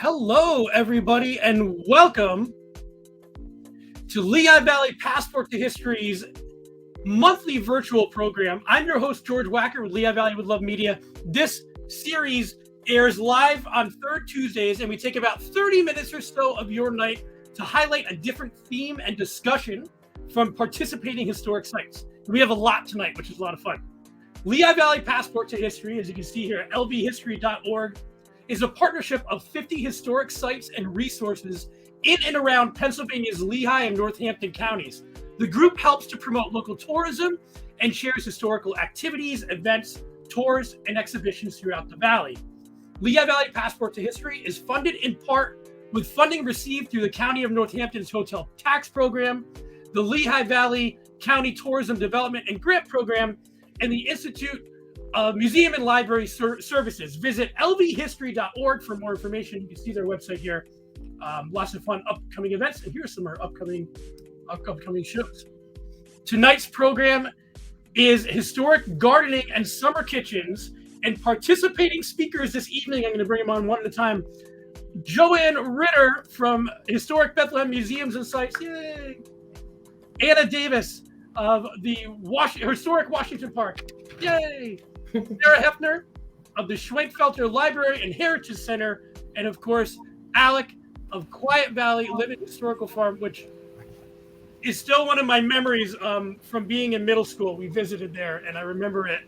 Hello, everybody, and welcome to Lehigh Valley Passport to History's monthly virtual program. I'm your host, George Wacker with Lehigh Valley Would Love Media. This series airs live on third Tuesdays, and we take about 30 minutes or so of your night to highlight a different theme and discussion from participating historic sites. We have a lot tonight, which is a lot of fun. Lehigh Valley Passport to History, as you can see here at lvhistory.org, is a partnership of 50 historic sites and resources in and around Pennsylvania's Lehigh and Northampton counties. The group helps to promote local tourism and shares historical activities, events, tours, and exhibitions throughout the valley. Lehigh Valley Passport to History is funded in part with funding received through the County of Northampton's Hotel Tax Program, the Lehigh Valley County Tourism Development and Grant Program, and the Institute of Museum and Library Services. Visit lvhistory.org for more information. You can see their website here. Lots of fun upcoming events, and here's some of our upcoming shows. Tonight's program is historic gardening and summer kitchens, and participating speakers this evening, I'm going to bring them on one at a time. Joanne Ritter from Historic Bethlehem Museums and Sites. Yay! Anna Davis of the Historic Washington Park. Yay! Sarah Heffner of the Schwenkfelder Library and Heritage Center, and of course, Alec of Quiet Valley Living Historical Farm, which is still one of my memories from being in middle school. We visited there, and I remember it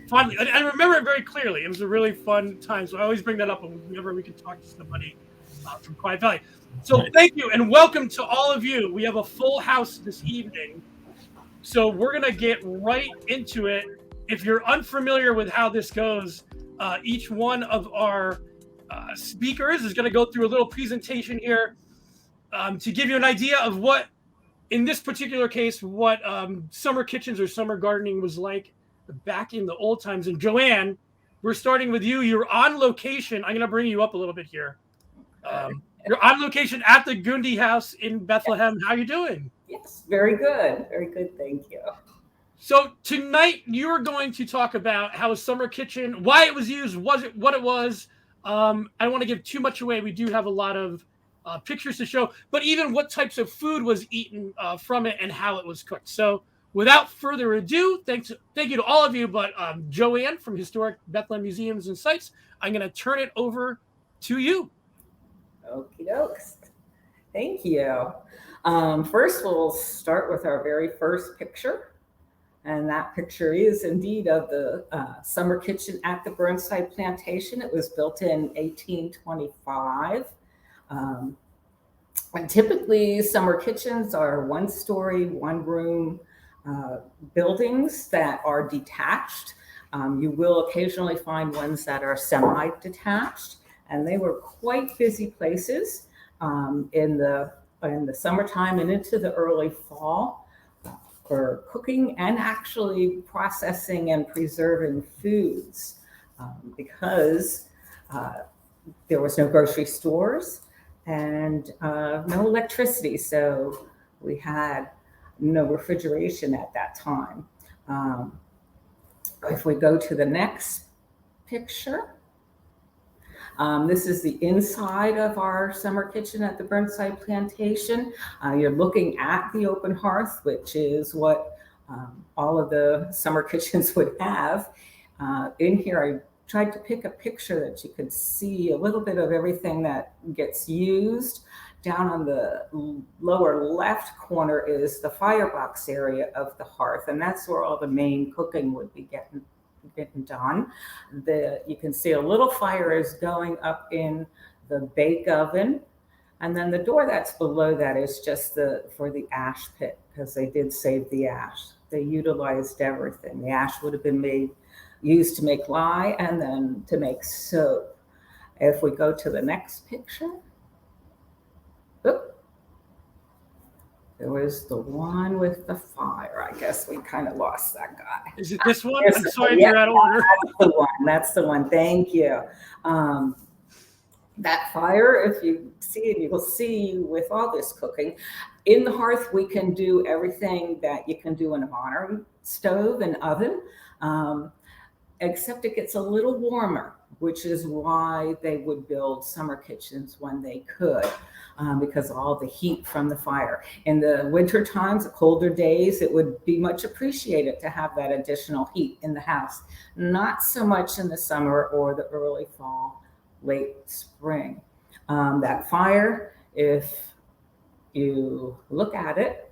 fondly. I remember it very clearly. It was a really fun time, so I always bring that up whenever we can talk to somebody from Quiet Valley. So thank you, and welcome to all of you. We have a full house this evening, so we're going to get right into it. If you're unfamiliar with how this goes, each one of our speakers is going to go through a little presentation here to give you an idea of what, in this particular case, what summer kitchens or summer gardening was like back in the old times. And Joanne, we're starting with you. You're on location. I'm going to bring you up a little bit here. You're on location at the Gundy House in Bethlehem. How are you doing? Yes, very good. Very good. Thank you. So tonight you're going to talk about how a summer kitchen, why it was used, was it what it was. I don't want to give too much away. We do have a lot of pictures to show, but even what types of food was eaten from it and how it was cooked. So without further ado, thank you to all of you, but Joanne from Historic Bethlehem Museums and Sites, I'm going to turn it over to you. Okie dokes. Thank you. First, we'll start with our very first picture. And that picture is indeed of the summer kitchen at the Burnside Plantation. It was built in 1825. And typically, summer kitchens are one-story, one-room buildings that are detached. You will occasionally find ones that are semi-detached, and they were quite busy places in the summertime and into the early fall, for cooking and actually processing and preserving foods, because there was no grocery stores and no electricity. So we had no refrigeration at that time. If we go to the next picture, this is the inside of our summer kitchen at the Burnside Plantation. You're looking at the open hearth, which is what all of the summer kitchens would have. In here, I tried to pick a picture that you could see a little bit of everything that gets used. Down on the lower left corner is the firebox area of the hearth, and that's where all the main cooking would be getting done. You can see a little fire is going up in the bake oven, and then the door that's below that is just for the ash pit, because they did save the ash. They utilized everything. The ash would have been used to make lye and then to make soap. If we go to the next picture, there was the one with the fire. I guess we kind of lost that guy. Is it this one? I'm sorry if you're out of order. That's the one. Thank you. That fire, if you see it, you will see with all this cooking. In the hearth, we can do everything that you can do in a modern stove and oven. except it gets a little warmer, which is why they would build summer kitchens when they could, because of all the heat from the fire. In the winter times, the colder days, it would be much appreciated to have that additional heat in the house. Not so much in the summer or the early fall, late spring. That fire, if you look at it,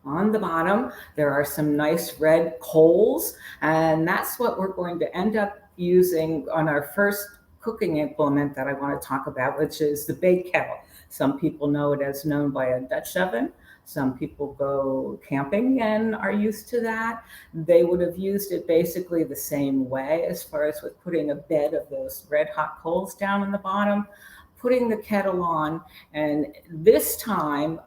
on the bottom, there are some nice red coals, and that's what we're going to end up using on our first cooking implement that I want to talk about, which is the bake kettle. Some people know it as known by a Dutch oven. Some people go camping and are used to that. They would have used it basically the same way as far as with putting a bed of those red hot coals down on the bottom, putting the kettle on, and this time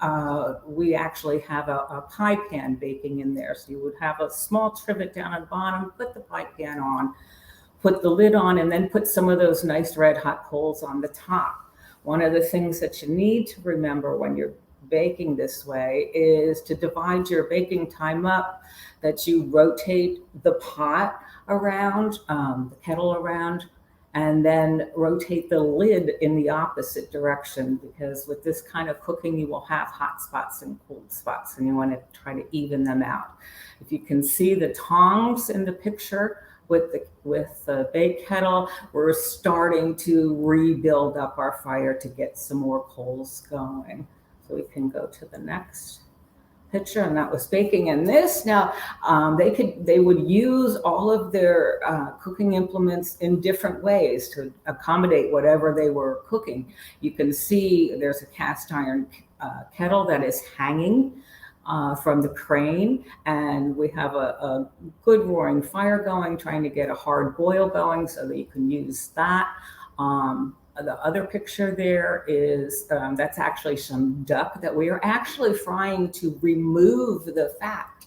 we actually have a pie pan baking in there. So you would have a small trivet down at the bottom, put the pie pan on, put the lid on, and then put some of those nice red hot coals on the top. One of the things that you need to remember when you're baking this way is to divide your baking time up, that you rotate the pot around, the kettle around, and then rotate the lid in the opposite direction, because with this kind of cooking, you will have hot spots and cold spots, and you want to try to even them out. If you can see the tongs in the picture with the bake kettle, we're starting to rebuild up our fire to get some more coals going. So we can go to the next picture, and that was baking. And this now, they would use all of their cooking implements in different ways to accommodate whatever they were cooking. You can see there's a cast iron kettle that is hanging from the crane, and we have a good roaring fire going, trying to get a hard boil going so that you can use that. The other picture there is, that's actually some duck that we are actually frying to remove the fat,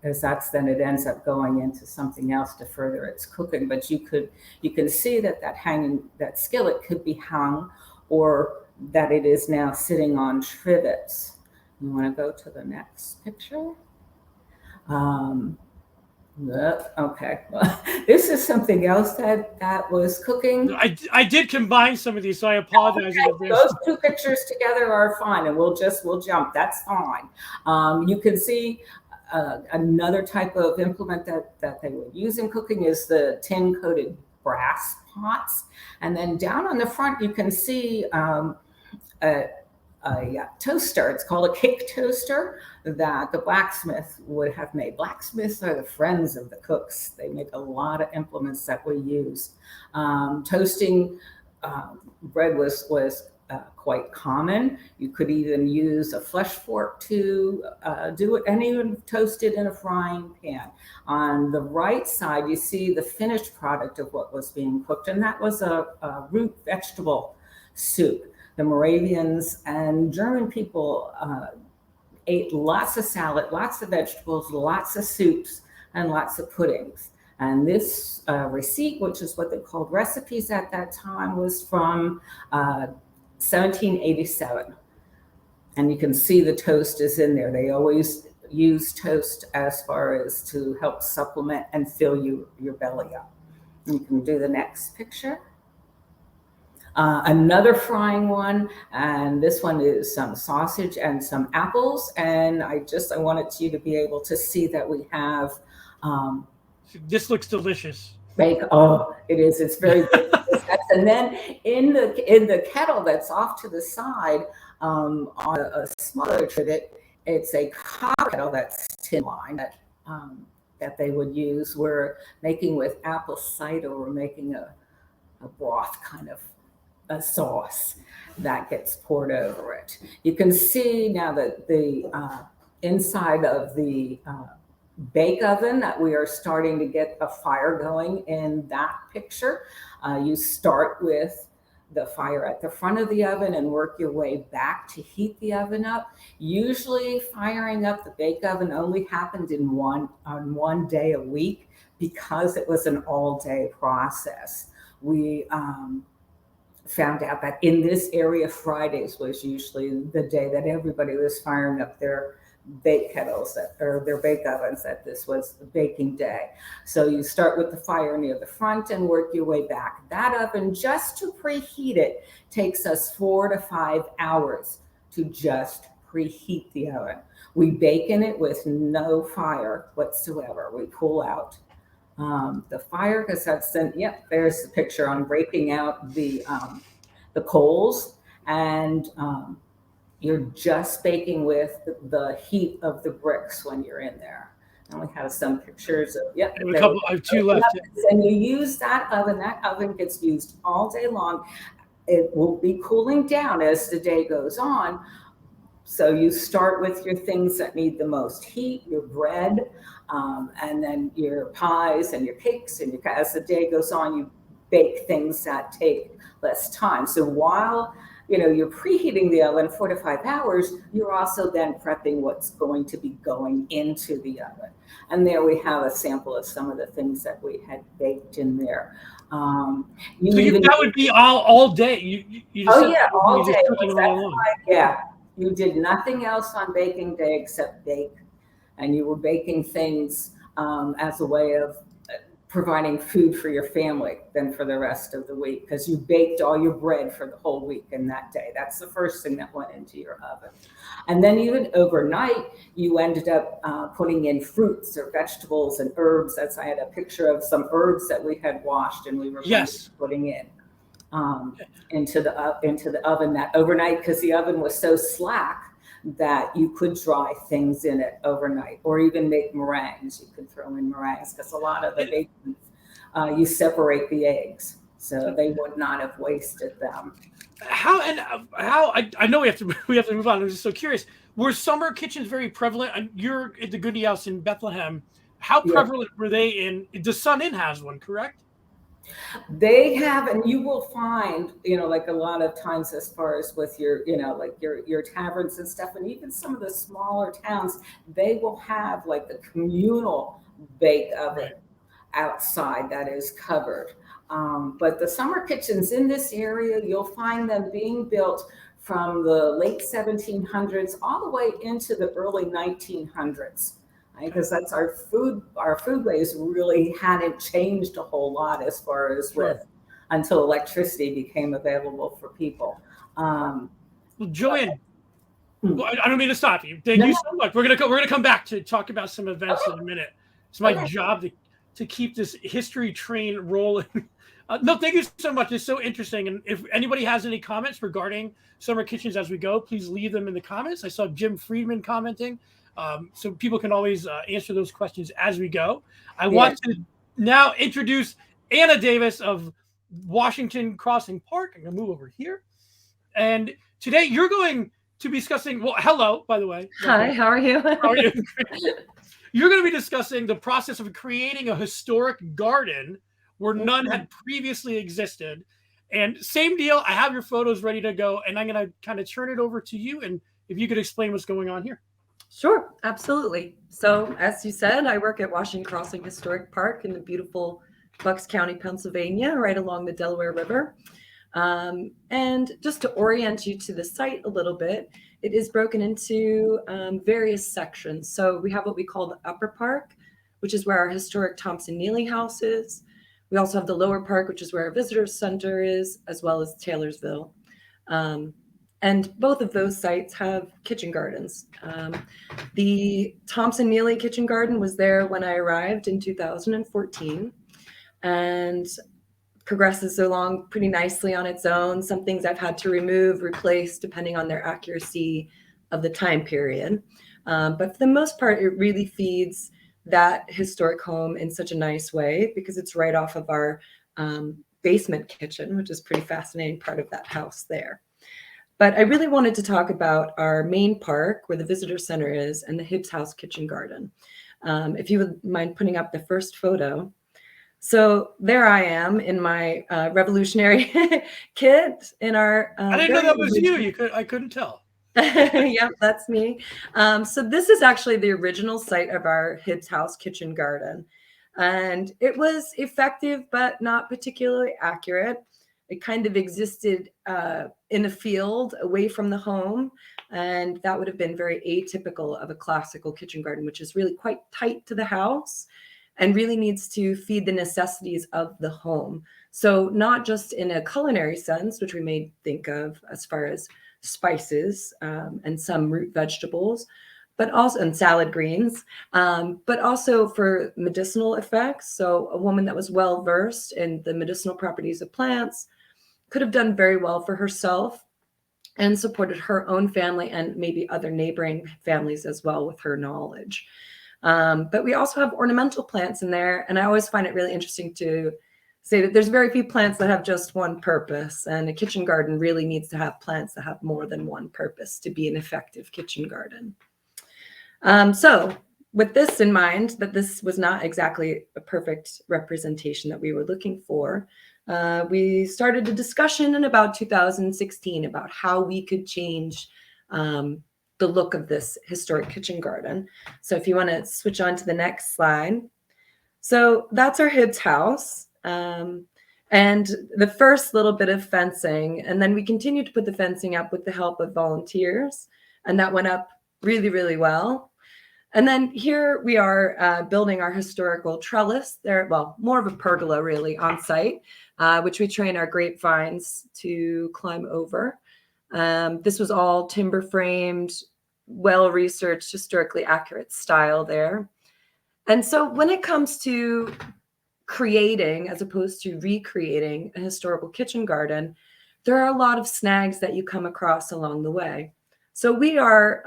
as that's then it ends up going into something else to further its cooking. But you can see that skillet could be hung, or that it is now sitting on trivets. You want to go to the next picture? Okay, well, this is something else that was cooking. I did combine some of these, so I apologize. Okay, those two pictures together are fine, and we'll jump. That's fine. You can see another type of implement that they would use in cooking is the tin-coated brass pots, and then down on the front you can see a toaster. It's called a cake toaster that the blacksmith would have made. Blacksmiths are the friends of the cooks. They make a lot of implements that we use. Toasting bread was quite common. You could even use a flesh fork to do it, and even toast it in a frying pan. On the right side, you see the finished product of what was being cooked, and that was a root vegetable soup. The Moravians and German people ate lots of salad, lots of vegetables, lots of soups, and lots of puddings. And this receipt, which is what they called recipes at that time, was from 1787. And you can see the toast is in there. They always use toast as far as to help supplement and fill your belly up. You can do the next picture. Another frying one, and this one is some sausage and some apples. And I wanted you to be able to see that we have. This looks delicious. Oh, it is. It's very delicious. And then in the kettle that's off to the side, on a smaller trivet, it's a copper kettle that's tin line that they would use. We're making with apple cider. We're making a broth kind of a sauce that gets poured over it. You can see now that the inside of the bake oven, that we are starting to get a fire going in that picture. You start with the fire at the front of the oven and work your way back to heat the oven up. Usually firing up the bake oven only happened on one day a week, because it was an all-day process. We found out that in this area, Fridays was usually the day that everybody was firing up their bake kettles or their bake ovens that this was a baking day. So you start with the fire near the front and work your way back. That oven, just to preheat it, takes us 4 to 5 hours to just preheat the oven. We bake in it with no fire whatsoever. We pull out the fire, because that's then, yep, there's the picture on breaking out the coals, and you're just baking with the heat of the bricks when you're in there. And we have some pictures of, yep. I have 2 left. And you use that oven. That oven gets used all day long. It will be cooling down as the day goes on. So you start with your things that need the most heat, your bread, and then your pies and your cakes. And as the day goes on, you bake things that take less time. So while you're preheating the oven 4 to 5 hours, you're also then prepping what's going to be going into the oven. And there we have a sample of some of the things that we had baked in there. That would be all day. You just all day. Yeah. You did nothing else on baking day except bake, and you were baking things as a way of providing food for your family then for the rest of the week, because you baked all your bread for the whole week in that day. That's the first thing that went into your oven. And then even overnight, you ended up putting in fruits or vegetables and herbs. As I had a picture of some herbs that we had washed and we were putting in. Into the oven that overnight, because the oven was so slack that you could dry things in it overnight, or even make meringues. You could throw in meringues, because a lot of the baking, you separate the eggs, so they would not have wasted them. I know we have to move on. I'm just so curious. Were summer kitchens very prevalent? And you're at the Goody House in Bethlehem. How prevalent were they in? The Sun Inn has one, correct? They have, and you will find, like a lot of times as far as with your, like your taverns and stuff, and even some of the smaller towns, they will have like the communal bake oven outside that is covered. But the summer kitchens in this area, you'll find them being built from the late 1700s all the way into the early 1900s. Because that's our foodways really hadn't changed a whole lot as far as until electricity became available for people. Well, Joanne, I don't mean to stop you. Thank you so much. We're gonna come back to talk about some events in a minute. It's my job to keep this history train rolling. No, thank you so much. It's so interesting. And if anybody has any comments regarding summer kitchens as we go, please leave them in the comments. I saw Jim Friedman commenting. So people can always answer those questions as we go. I want to now introduce Anna Davis of Washington Crossing Park. I'm going to move over here. And today you're going to be discussing, well, hello, by the way. Hi, how are you? How are you? You're going to be discussing the process of creating a historic garden where none had previously existed. And same deal, I have your photos ready to go, and I'm going to kind of turn it over to you. And if you could explain what's going on here. Sure, absolutely. So as you said, I work at Washington Crossing Historic Park in the beautiful Bucks County, Pennsylvania, right along the Delaware River. And just to orient you to the site a little bit, it is broken into various sections. So we have what we call the Upper Park, which is where our historic Thompson Neely House is. We also have the Lower Park, which is where our visitor center is, as well as Taylorsville. And both of those sites have kitchen gardens. The Thompson Neely Kitchen Garden was there when I arrived in 2014 and progresses along pretty nicely on its own. Some things I've had to remove, replace, depending on their accuracy of the time period. But for the most part, it really feeds that historic home in such a nice way because it's right off of our basement kitchen, which is a pretty fascinating part of that house there. But I really wanted to talk about our main park where the visitor center is and the Hibbs House Kitchen Garden. If you would mind putting up the first photo. So there I am in my revolutionary kit in our. I didn't know that was you. I couldn't tell. Yep, that's me. So this is actually the original site of our Hibbs House Kitchen Garden. And it was effective, but not particularly accurate. It kind of existed in a field away from the home And that would have been very atypical of a classical kitchen garden, which is really quite tight to the house and really needs to feed the necessities of the home. So not just in a culinary sense, which we may think of as far as spices and some root vegetables, but also and salad greens, but also for medicinal effects. So a woman that was well versed in the medicinal properties of plants could have done very well for herself and supported her own family and maybe other neighboring families as well with her knowledge. But we also have ornamental plants in there. And I always find it really interesting to say that there's very few plants that have just one purpose. And a kitchen garden really needs to have plants that have more than one purpose to be an effective kitchen garden. So with this in mind, that this was not exactly a perfect representation that we were looking for, we started a discussion in about 2016 about how we could change the look of this historic kitchen garden. So if you want to switch on to the next slide. So that's our Hibbs house. And the first little bit of fencing, and then we continued to put the fencing up with the help of volunteers, and that went up really, really well. And then here we are building our historical trellis there, well, more of a pergola really on site, which we train our grapevines to climb over. This was all timber framed, well-researched, historically accurate style there. And so when it comes to creating, as opposed to recreating a historical kitchen garden, there are a lot of snags that you come across along the way. So we are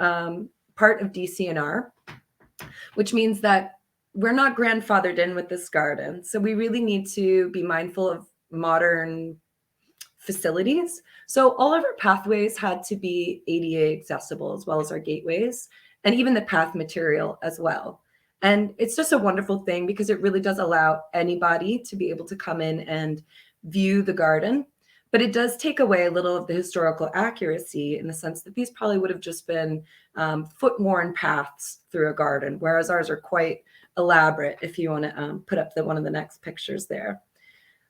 part of DCNR, which means that we're not grandfathered in with this garden. So we really need to be mindful of modern facilities. So all of our pathways had to be ADA accessible, as well as our gateways, and even the path material as well. And it's just a wonderful thing because it really does allow anybody to be able to come in and view the garden. But it does take away a little of the historical accuracy in the sense that these probably would have just been foot-worn paths through a garden, whereas ours are quite elaborate, if you want to put up one of the next pictures there.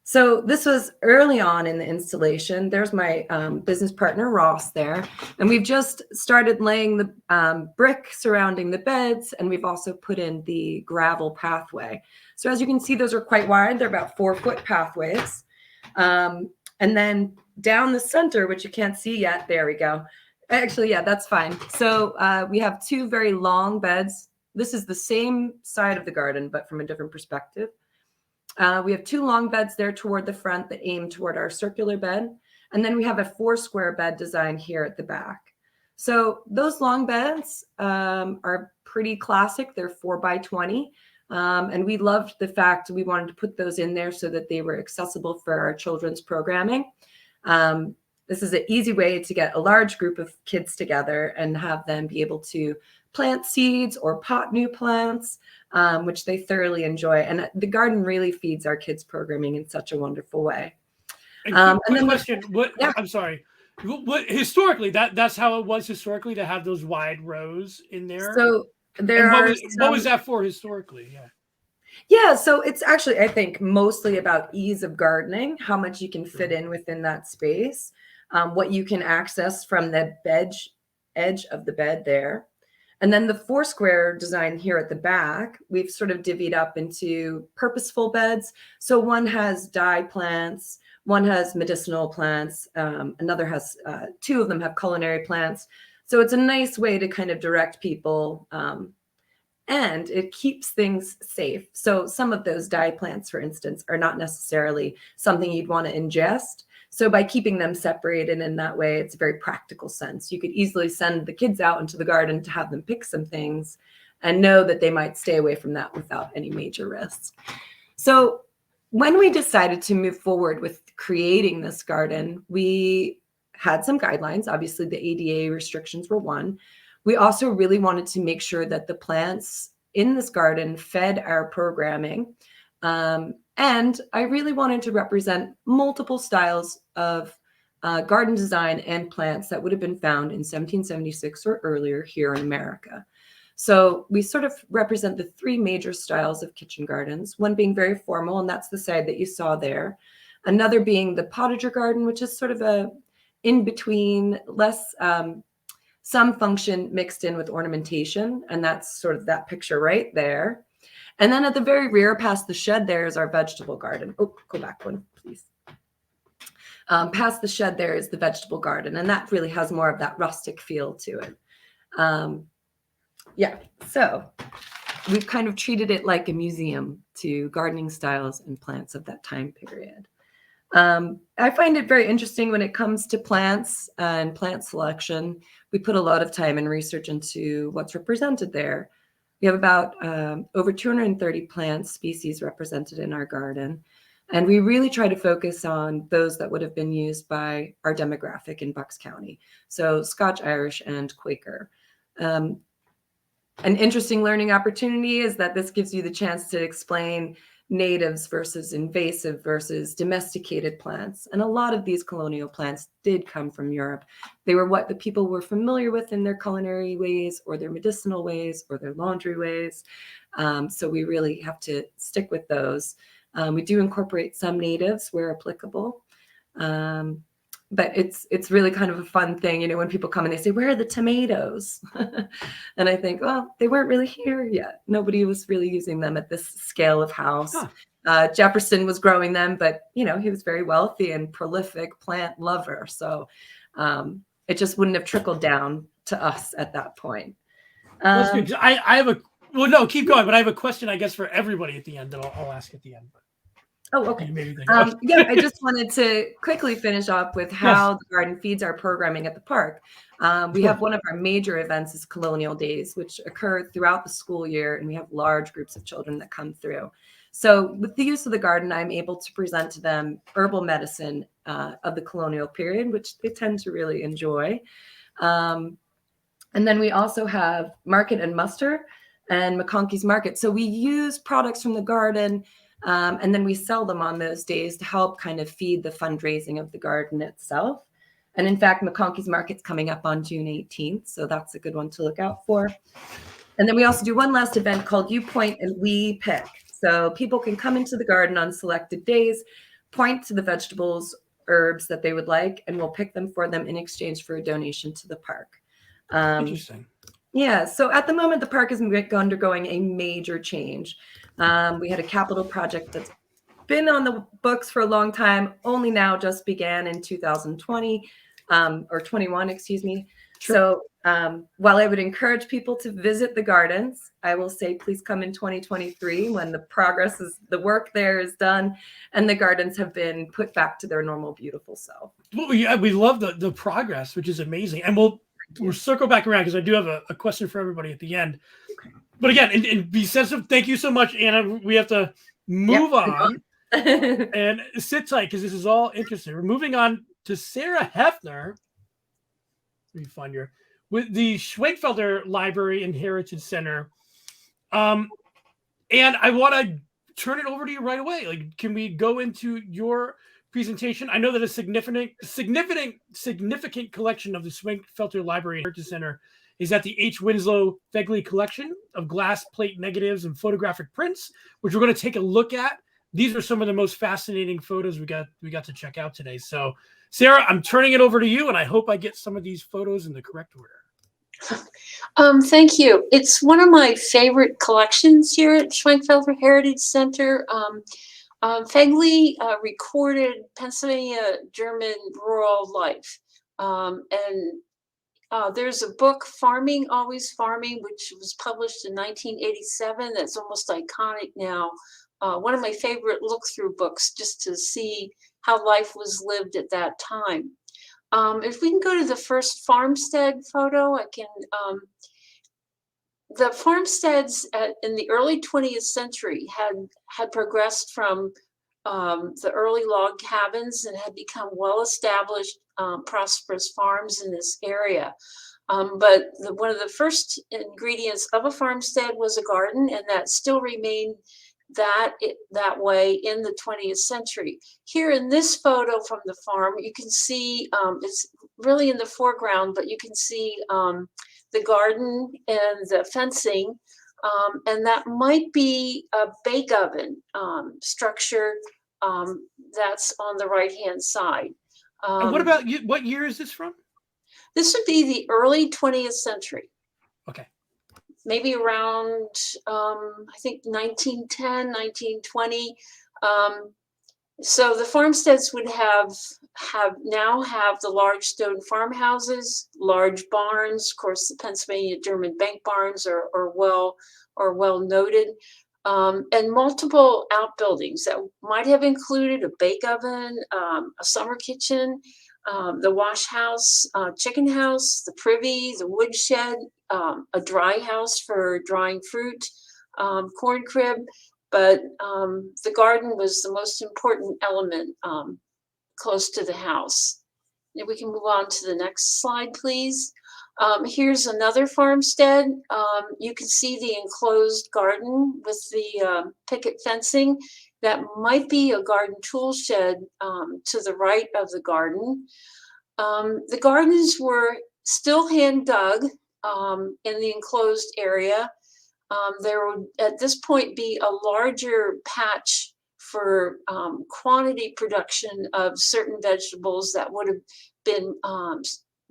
So this was early on in the installation. There's my business partner, Ross, there. And we've just started laying the brick surrounding the beds, and we've also put in the gravel pathway. So as you can see, those are quite wide. They're about 4-foot pathways. And then down the center, which you can't see yet, there we go. Actually, yeah, that's fine. So we have 2 very long beds. This is the same side of the garden, but from a different perspective. We have 2 long beds there toward the front that aim toward our circular bed. And then we have a 4-square bed design here at the back. So those long beds are pretty classic. They're 4x20. And we loved the fact we wanted to put those in there so that they were accessible for our children's programming. This is an easy way to get a large group of kids together and have them be able to plant seeds or pot new plants, which they thoroughly enjoy. And the garden really feeds our kids' programming in such a wonderful way. And then question, yeah. I'm sorry. What historically, that's how it was historically, to have those wide rows in there? So what was that for historically? Yeah, so it's actually, I think, mostly about ease of gardening, how much you can fit in within that space, what you can access from the edge of the bed there. And then the 4-square design here at the back, we've sort of divvied up into purposeful beds. So one has dye plants, one has medicinal plants, another has, 2 of them have culinary plants. So it's a nice way to kind of direct people, and it keeps things safe. So some of those dye plants, for instance, are not necessarily something you'd want to ingest. So by keeping them separated in that way, it's a very practical sense. You could easily send the kids out into the garden to have them pick some things and know that they might stay away from that without any major risks. So when we decided to move forward with creating this garden, we had some guidelines. Obviously, the ADA restrictions were one. We also really wanted to make sure that the plants in this garden fed our programming. And I really wanted to represent multiple styles of garden design and plants that would have been found in 1776 or earlier here in America. So we sort of represent the 3 major styles of kitchen gardens, one being very formal, and that's the side that you saw there. Another being the potager garden, which is sort of a in between, less some function mixed in with ornamentation, and that's sort of that picture right there. And then at the very rear, past the shed, there is our vegetable garden. Oh, go back one, please. Past the shed, there is the vegetable garden, and that really has more of that rustic feel to it. Yeah, so we've kind of treated it like a museum to gardening styles and plants of that time period. I find it very interesting when it comes to plants and plant selection. We put a lot of time and research into what's represented there. We have about over 230 plant species represented in our garden. And we really try to focus on those that would have been used by our demographic in Bucks County. So Scotch, Irish, and Quaker. An interesting learning opportunity is that this gives you the chance to explain natives versus invasive versus domesticated plants. And a lot of these colonial plants did come from Europe. They were what the people were familiar with in their culinary ways or their medicinal ways or their laundry ways. So we really have to stick with those. We do incorporate some natives where applicable. But it's really kind of a fun thing, you know, when people come and they say, where are the tomatoes? And I think, well, they weren't really here yet. Nobody was really using them at this scale of house. Huh. Jefferson was growing them, but, you know, he was very wealthy and prolific plant lover. So it just wouldn't have trickled down to us at that point. That's good. I have a, well, no, keep going, but I have a question, I guess, for everybody at the end that I'll ask at the end. Oh, okay. Yeah, I just wanted to quickly finish off with how the garden feeds our programming at the park. We have one of our major events is Colonial Days, which occur throughout the school year, and we have large groups of children that come through. So with the use of the garden, I'm able to present to them herbal medicine of the colonial period, which they tend to really enjoy. And then we also have Market and Muster and McConkey's Market. So we use products from the garden, and then we sell them on those days to help kind of feed the fundraising of the garden itself. And in fact, McConkey's Market's coming up on June 18th, so that's a good one to look out for. And then we also do one last event called You Point and We Pick. So people can come into the garden on selected days, point to the vegetables, herbs that they would like, and we'll pick them for them in exchange for a donation to the park. Interesting. Yeah, so at the moment, the park is undergoing a major change. We had a capital project that's been on the books for a long time, only now just began in 2020, or 21, excuse me. Sure. So while I would encourage people to visit the gardens, I will say please come in 2023 when the work there is done and the gardens have been put back to their normal beautiful self. Well, yeah, we love the progress, which is amazing. And we'll circle back around because I do have a question for everybody at the end. Okay. But again, and be sensitive. Thank you so much, Anna. We have to move on and sit tight because this is all interesting. We're moving on to Sarah Heffner. Let me find her with the Schwenkfelder Library and Heritage Center. And I want to turn it over to you right away. Like, can we go into your presentation? I know that a significant collection of the Schwenkfelder Library and Heritage Center is at the H. Winslow Fegley collection of glass plate negatives and photographic prints, which we're going to take a look at. These are some of the most fascinating photos we got to check out today. So, Sarah, I'm turning it over to you, and I hope I get some of these photos in the correct order. Thank you. It's one of my favorite collections here at Schwenkfelder Heritage Center. Fegley recorded Pennsylvania German rural life. And there's a book, Farming, Always Farming, which was published in 1987. That's almost iconic now. One of my favorite look-through books just to see how life was lived at that time. If we can go to the first farmstead photo, I can. The farmsteads in the early 20th century had progressed from the early log cabins and had become well-established, prosperous farms in this area. But one of the first ingredients of a farmstead was a garden, and that still remained that way in the 20th century. Here in this photo from the farm, you can see it's really in the foreground, but you can see the garden and the fencing, and that might be a bake oven structure that's on the right-hand side. And what about you? What year is this from? This would be the early 20th century. Okay. Maybe around, I think 1910, 1920. So the farmsteads would now have the large stone farmhouses, large barns. Of course, the Pennsylvania German bank barns are well noted, and multiple outbuildings that might have included a bake oven, a summer kitchen, the wash house, chicken house, the privy, the woodshed, a dry house for drying fruit, corn crib. But the garden was the most important element close to the house. And we can move on to the next slide, please. Here's another farmstead. You can see the enclosed garden with the picket fencing. That might be a garden tool shed to the right of the garden. The gardens were still hand dug in the enclosed area. There would at this point be a larger patch for quantity production of certain vegetables that would have been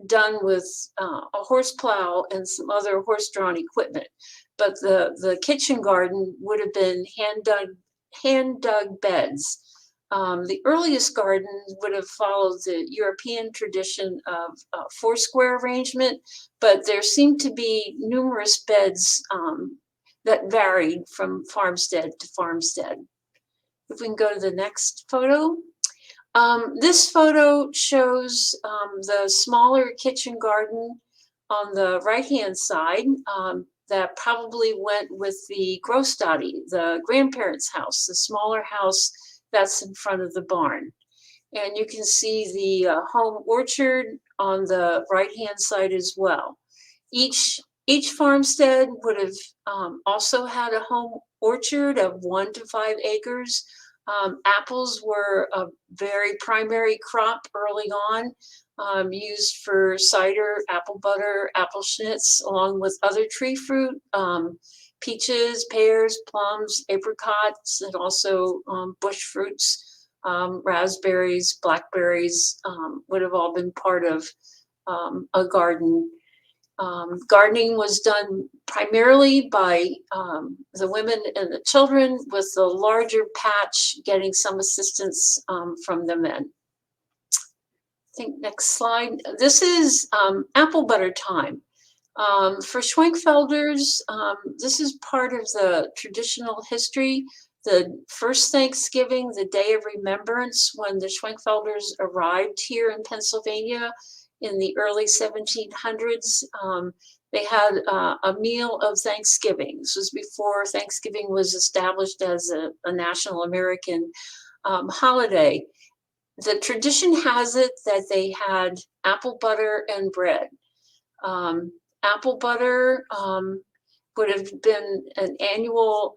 done with a horse plow and some other horse-drawn equipment. But the kitchen garden would have been hand-dug beds. The earliest gardens would have followed the European tradition of four-square arrangement, but there seemed to be numerous beds that varied from farmstead to farmstead. If we can go to the next photo. This photo shows the smaller kitchen garden on the right-hand side that probably went with the Großstati, the grandparents' house, the smaller house that's in front of the barn. And you can see the home orchard on the right-hand side as well. Each farmstead would have also had a home orchard of 1 to 5 acres. Apples were a very primary crop early on, used for cider, apple butter, apple schnitz, along with other tree fruit, peaches, pears, plums, apricots, and also bush fruits, raspberries, blackberries would have all been part of a garden. Gardening was done primarily by the women and the children, with the larger patch getting some assistance from the men. I think next slide. This is apple butter time. For Schwenkfelders, this is part of the traditional history. The first Thanksgiving, the Day of Remembrance, when the Schwenkfelders arrived here in Pennsylvania in the early 1700s, they had a meal of Thanksgiving. This was before Thanksgiving was established as a national American holiday. The tradition has it that they had apple butter and bread. Apple butter would have been an annual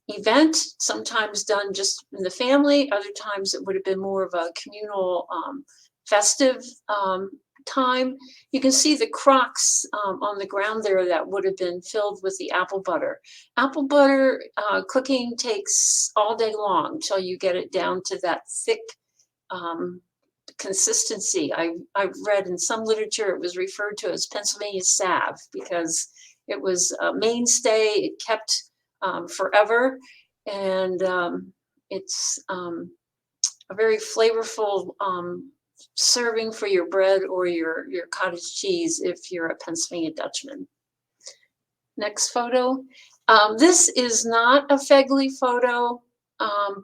event, sometimes done just in the family. Other times it would have been more of a communal festive time. You can see the crocks on the ground there that would have been filled with the apple butter. Apple butter cooking takes all day long till you get it down to that thick consistency. I've read in some literature it was referred to as Pennsylvania salve because it was a mainstay. It kept forever, and it's a very flavorful serving for your bread or your cottage cheese if you're a Pennsylvania Dutchman. Next photo. This is not a Fegley photo,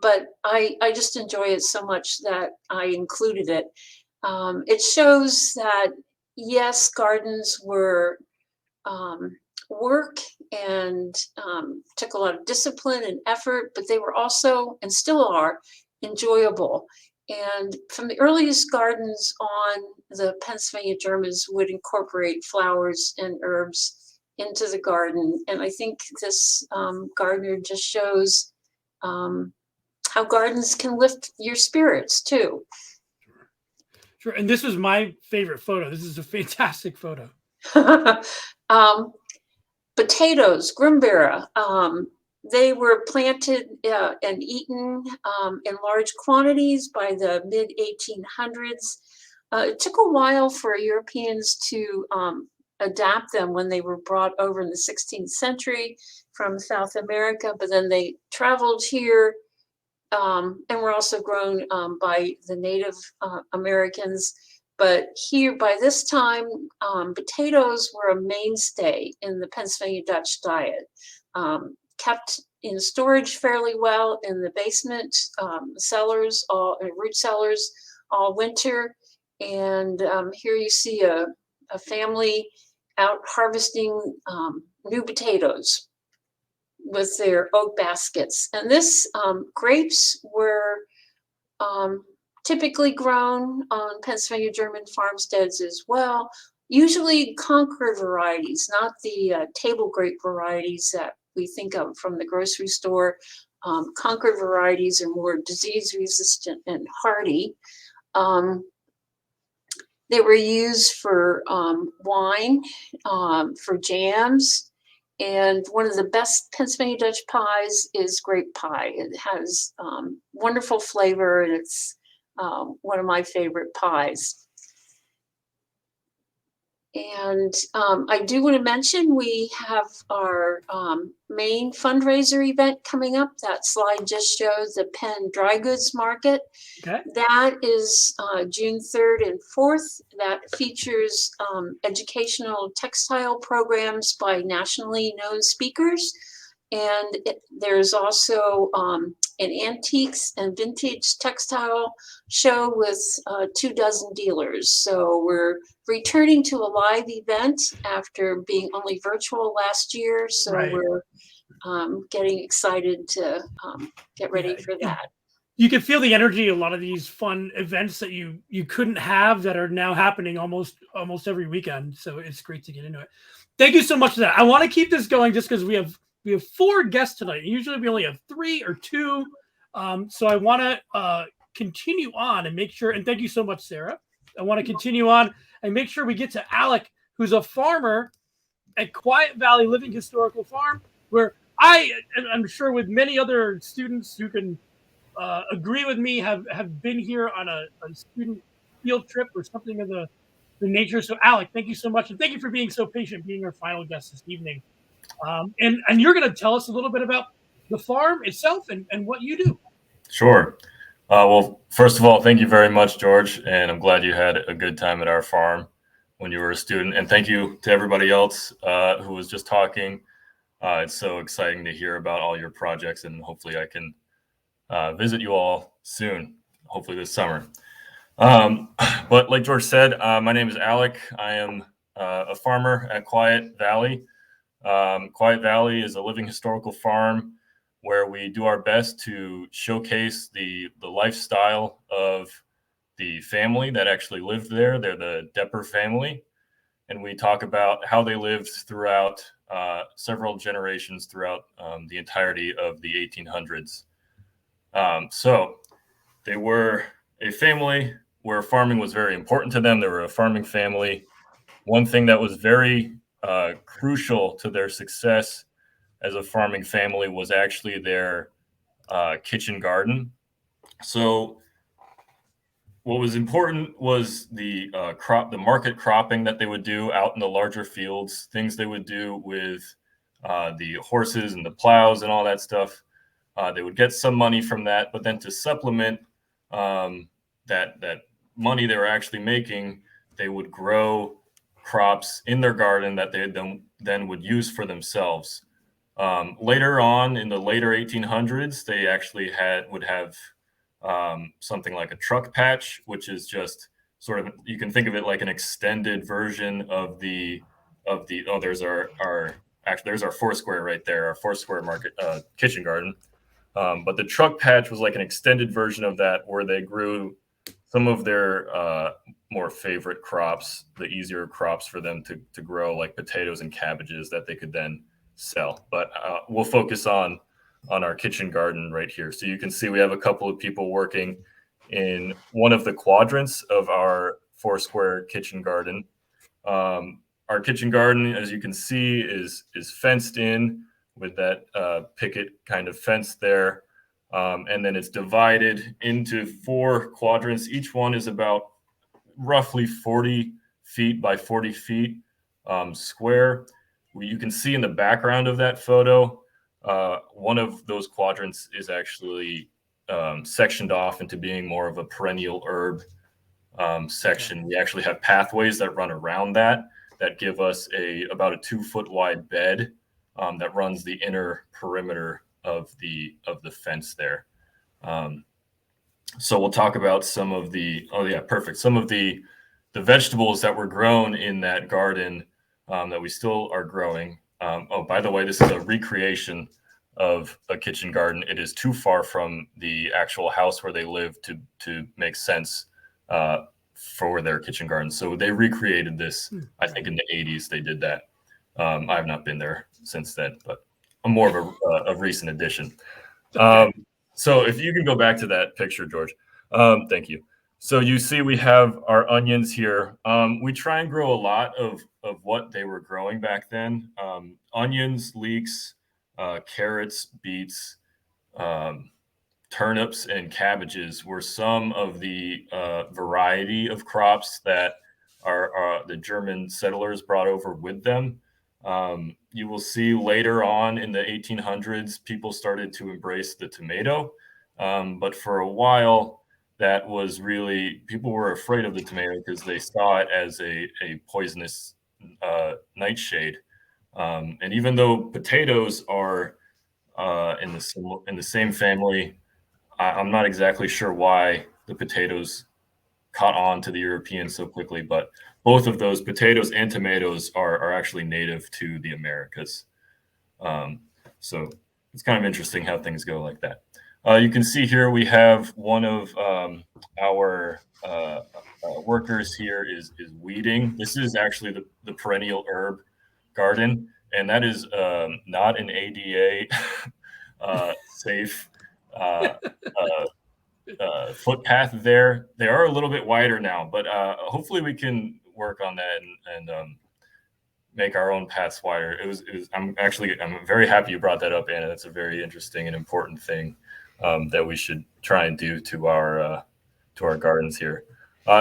but I just enjoy it so much that I included it. It shows that, yes, gardens were work and took a lot of discipline and effort, but they were also, and still are, enjoyable. And from the earliest gardens on, the Pennsylvania Germans would incorporate flowers and herbs into the garden. And I think this gardener just shows how gardens can lift your spirits too. Sure. And this was my favorite photo. This is a fantastic photo. Potatoes, Grimbera, they were planted and eaten in large quantities by the mid-1800s. It took a while for Europeans to adapt them when they were brought over in the 16th century from South America, but then they traveled here and were also grown by the Native Americans. But here, by this time, potatoes were a mainstay in the Pennsylvania Dutch diet, kept in storage fairly well in the basement cellars, root cellars, all winter. And here you see a family out harvesting new potatoes with their oak baskets. And this grapes were typically grown on Pennsylvania German farmsteads as well. Usually Concord varieties, not the table grape varieties that we think of from the grocery store. Concord varieties are more disease resistant and hardy. They were used for wine, for jams, and one of the best Pennsylvania Dutch pies is grape pie. It has wonderful flavor, and it's one of my favorite pies. And I do want to mention we have our main fundraiser event coming up. That slide just shows the Penn Dry Goods Market. Okay. That is June 3rd and 4th. That features educational textile programs by nationally known speakers. And there's also an antiques and vintage textile show with 24 dealers. So we're returning to a live event after being only virtual last year. So Right. we're getting excited to get ready for that. You can feel the energy of a lot of these fun events that you couldn't have that are now happening almost every weekend. So it's great to get into it. Thank you so much for that. I want to keep this going just because we have 4 guests tonight. Usually we only have 3 or 2. So I want to continue on and make sure, and thank you so much, Sarah. I want to continue on and make sure we get to Alec, who's a farmer at Quiet Valley Living Historical Farm, where I'm sure with many other students who can agree with me, have been here on a student field trip or something of the nature. So Alec, thank you so much. And thank you for being so patient, being our final guest this evening. And you're going to tell us a little bit about the farm itself and what you do. Sure. Well, first of all, thank you very much, George. And I'm glad you had a good time at our farm when you were a student. And thank you to everybody else who was just talking. It's so exciting to hear about all your projects, and hopefully I can visit you all soon, hopefully this summer. But like George said, my name is Alec. I am a farmer at Quiet Valley. Quiet Valley is a living historical farm where we do our best to showcase the lifestyle of the family that actually lived there. They're the Depper family. And we talk about how they lived throughout several generations throughout the entirety of the 1800s. So they were a family where farming was very important to them. They were a farming family. One thing that was very crucial to their success as a farming family was actually their kitchen garden. So what was important was the market cropping that they would do out in the larger fields, things they would do with the horses and the plows and all that stuff. They would get some money from that, but then to supplement that money they were actually making, they would grow crops in their garden that they then would use for themselves. Later on, in the later 1800s, they actually would have something like a truck patch, which is just sort of, you can think of it like an extended version of there's our Foursquare right there, our Foursquare market kitchen garden. But the truck patch was like an extended version of that, where they grew some of their more favorite crops, the easier crops for them to grow, like potatoes and cabbages that they could then sell. But we'll focus on our kitchen garden right here. So you can see we have a couple of people working in one of the quadrants of our Foursquare kitchen garden. Our kitchen garden, as you can see, is fenced in with that picket kind of fence there. And then it's divided into 4 quadrants. Each one is about roughly 40 feet by 40 feet square. You can see in the background of that photo, one of those quadrants is actually sectioned off into being more of a perennial herb section. We actually have pathways that run around that give us about a 2-foot wide bed that runs the inner perimeter of the fence there. So we'll talk about some of the some of the vegetables that were grown in that garden that we still are growing. By the way, this is a recreation of a kitchen garden. It is too far from the actual house where they live to make sense for their kitchen garden. So they recreated this, I think in the 80s they did that. I've not been there since then, but I'm more of a recent addition. So if you can go back to that picture, George. Thank you. So you see we have our onions here. We try and grow a lot of what they were growing back then. Onions, leeks, carrots, beets, turnips, and cabbages were some of the variety of crops that the German settlers brought over with them. You will see later on in the 1800s, people started to embrace the tomato. But for a while, that was really, people were afraid of the tomato because they saw it as a poisonous nightshade. And even though potatoes are in the same family, I'm not exactly sure why the potatoes caught on to the Europeans so quickly, but both of those, potatoes and tomatoes, are actually native to the Americas. So it's kind of interesting how things go like that. You can see here we have one of our workers here is weeding. This is actually the perennial herb garden, and that is not an ADA safe footpath there. They are a little bit wider now, but hopefully we can work on that and make our own paths wider. I'm very happy you brought that up, Anna. That's a very interesting and important thing that we should try and do to our gardens here.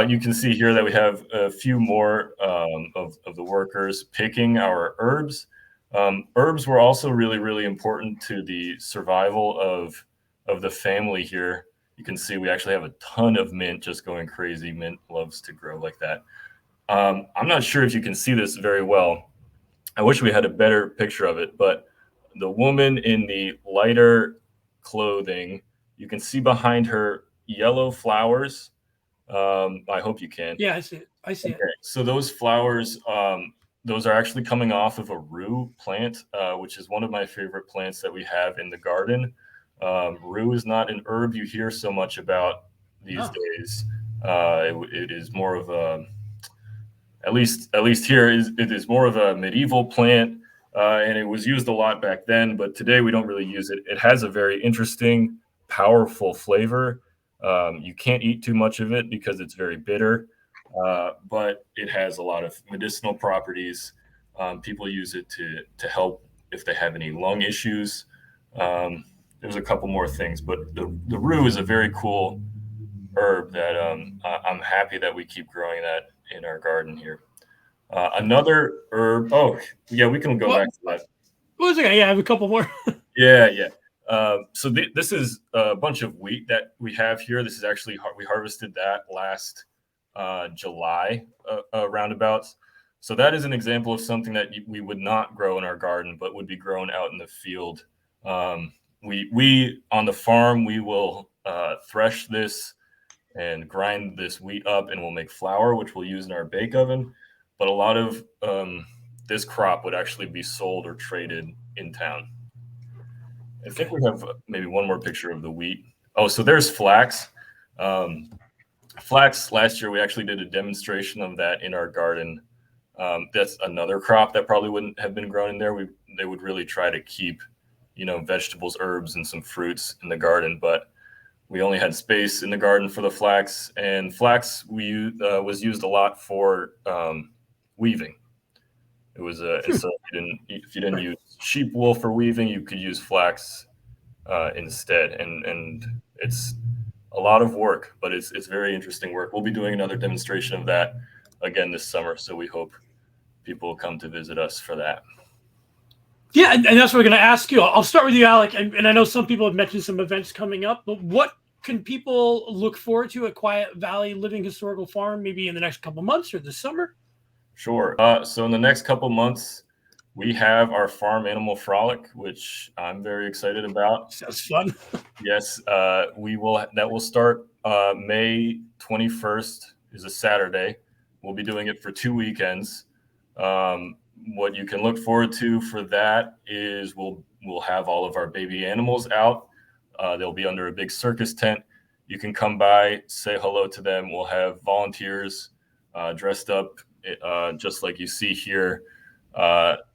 You can see here that we have a few more of the workers picking our herbs. Herbs were also really, really important to the survival of the family here. You can see we actually have a ton of mint just going crazy. Mint loves to grow like that. I'm not sure if you can see this very well. I wish we had a better picture of it, but the woman in the lighter clothing, you can see behind her yellow flowers. I hope you can. Yeah, I see it. So those flowers, those are actually coming off of a rue plant, which is one of my favorite plants that we have in the garden. Rue is not an herb you hear so much about these days. It is more of a, at least here, it is more of a medieval plant, and it was used a lot back then, but today we don't really use it. It has a very interesting, powerful flavor. You can't eat too much of it because it's very bitter, but it has a lot of medicinal properties. People use it to help if they have any lung issues. There's a couple more things, but the rue is a very cool herb that I'm happy that we keep growing that in our garden here. Another herb. Oh, yeah, we can go back to that. Well, okay. Yeah, I have a couple more. Yeah. So this is a bunch of wheat that we have here. This is actually, we harvested that last July roundabouts. So that is an example of something that we would not grow in our garden, but would be grown out in the field. We on the farm, we will thresh this and grind this wheat up, and we'll make flour, which we'll use in our bake oven. But a lot of this crop would actually be sold or traded in town. I think we have maybe one more picture of the wheat. Oh, so there's flax. Flax, last year we actually did a demonstration of that in our garden. That's another crop that probably wouldn't have been grown in there. They would really try to keep, vegetables, herbs, and some fruits in the garden, but we only had space in the garden for the flax, and flax was used a lot for weaving. It was and so if you didn't use sheep wool for weaving, you could use flax instead, and it's a lot of work, but it's very interesting work. We'll be doing another demonstration of that again this summer, so we hope people will come to visit us for that. Yeah, and that's what we're going to ask you. I'll start with you, Alec. And I know some people have mentioned some events coming up, but what can people look forward to at Quiet Valley Living Historical Farm, maybe in the next couple months or this summer? Sure. So in the next couple months, we have our Farm Animal Frolic, which I'm very excited about. Sounds fun. Yes, that will start May 21st is a Saturday. We'll be doing it for 2 weekends. What you can look forward to for that is we'll have all of our baby animals out. They'll be under a big circus tent. You can come by, say hello to them. We'll have volunteers dressed up just like you see here,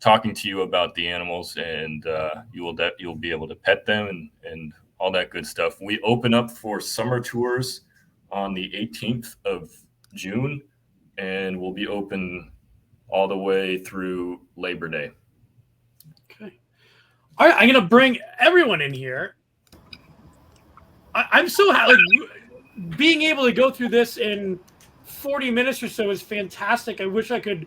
talking to you about the animals, and you'll be able to pet them and all that good stuff. We open up for summer tours on the 18th of June, and we'll be open all the way through Labor Day. Okay. All right, I'm going to bring everyone in here. I'm so happy. Being able to go through this in 40 minutes or so is fantastic. I wish I could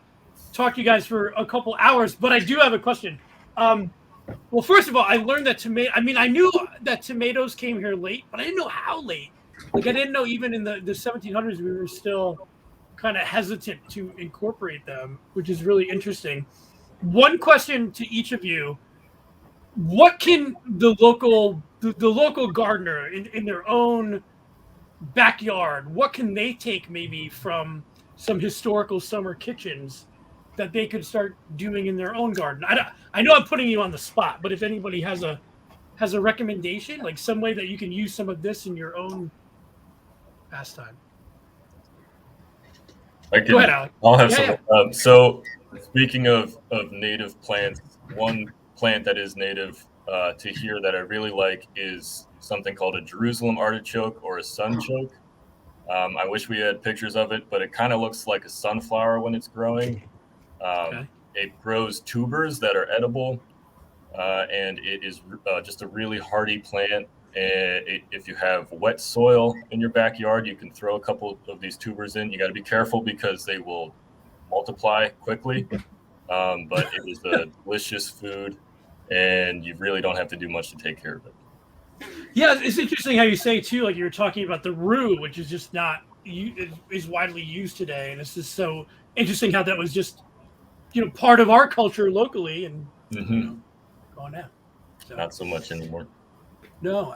talk to you guys for a couple hours, but I do have a question. Well, first of all, I learned that I knew that tomatoes came here late, but I didn't know how late. Like, I didn't know even in the 1700s we were still kind of hesitant to incorporate them, which is really interesting. One question to each of you: what can the local gardener in their own backyard, what can they take maybe from some historical summer kitchens that they could start doing in their own garden? I know I'm putting you on the spot, but if anybody has a recommendation, like some way that you can use some of this in your own pastime. Go ahead, Alec. I'll have some. Yeah. So speaking of native plants, one plant that is native to here that I really like is something called a Jerusalem artichoke or a sunchoke. I wish we had pictures of it, but it kind of looks like a sunflower when it's growing. Okay. It grows tubers that are edible, and it is just a really hardy plant. And if you have wet soil in your backyard, you can throw a couple of these tubers in. You got to be careful because they will multiply quickly. But it is a delicious food, and you really don't have to do much to take care of it. Yeah, it's interesting how you say too, like you were talking about the rue, which is just not is widely used today, and it's just so interesting how that was just part of our culture locally and gone out. So, not so much anymore. No,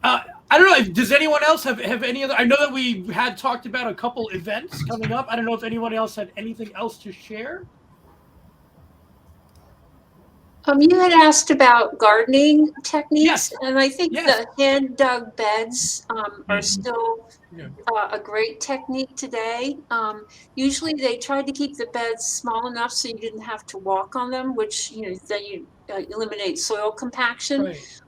I don't know. Does anyone else have any other? I know that we had talked about a couple events coming up. I don't know if anyone else had anything else to share. You had asked about gardening techniques, yes. And I think the hand-dug beds are still a great technique today. Usually they tried to keep the beds small enough so you didn't have to walk on them, which then you eliminate soil compaction. Right.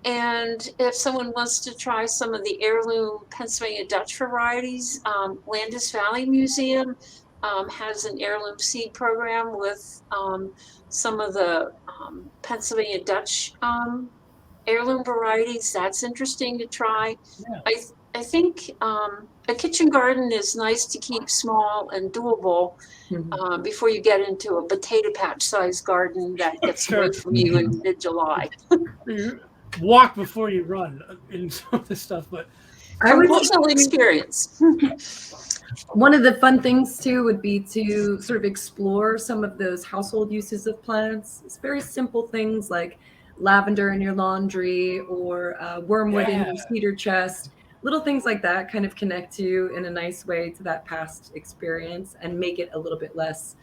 And if someone wants to try some of the heirloom Pennsylvania Dutch varieties, Landis Valley Museum has an heirloom seed program with some of the Pennsylvania Dutch heirloom varieties. That's interesting to try. Yeah. I think a kitchen garden is nice to keep small and doable before you get into a potato patch sized garden that gets away from you in mid-July. Walk before you run in some of this stuff, but I would personal experience. One of the fun things too would be to sort of explore some of those household uses of plants. It's very simple things like lavender in your laundry or wormwood in your cedar chest. Little things like that kind of connect you in a nice way to that past experience and make it a little bit less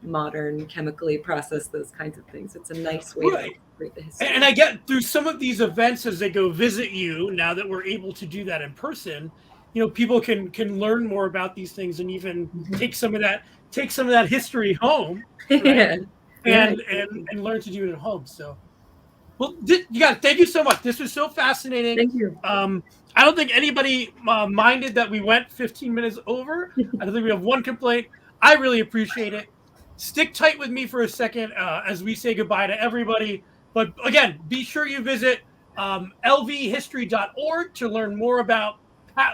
modern, chemically processed, those kinds of things. It's a nice way to create the history. And I get through some of these events as they go visit you, now that we're able to do that in person, people can learn more about these things and even take some of that history home, right? and learn to do it at home. So, well, you guys, thank you so much. This was so fascinating. Thank you. I don't think anybody minded that we went 15 minutes over. I don't think we have one complaint. I really appreciate it. Stick tight with me for a second as we say goodbye to everybody. But again, be sure you visit lvhistory.org to learn more about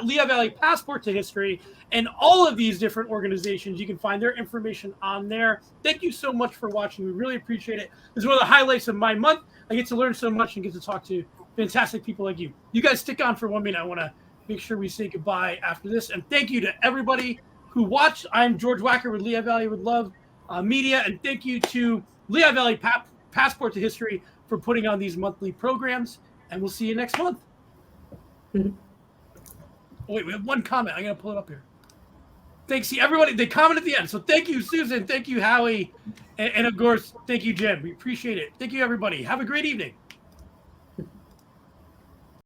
Lehigh Valley Passport to History and all of these different organizations. You can find their information on there. Thank you so much for watching. We really appreciate it. This is one of the highlights of my month. I get to learn so much and get to talk to fantastic people like you. You guys stick on for 1 minute. I want to make sure we say goodbye after this. And thank you to everybody who watched. I'm George Wacker with Lehigh Valley Would Love Media. And thank you to Lehigh Valley Passport to History for putting on these monthly programs. And we'll see you next month. Oh, wait, we have one comment. I'm going to pull it up here. Thanks. See, everybody, they comment at the end. So thank you, Susan. Thank you, Howie. And of course, thank you, Jen. We appreciate it. Thank you, everybody. Have a great evening.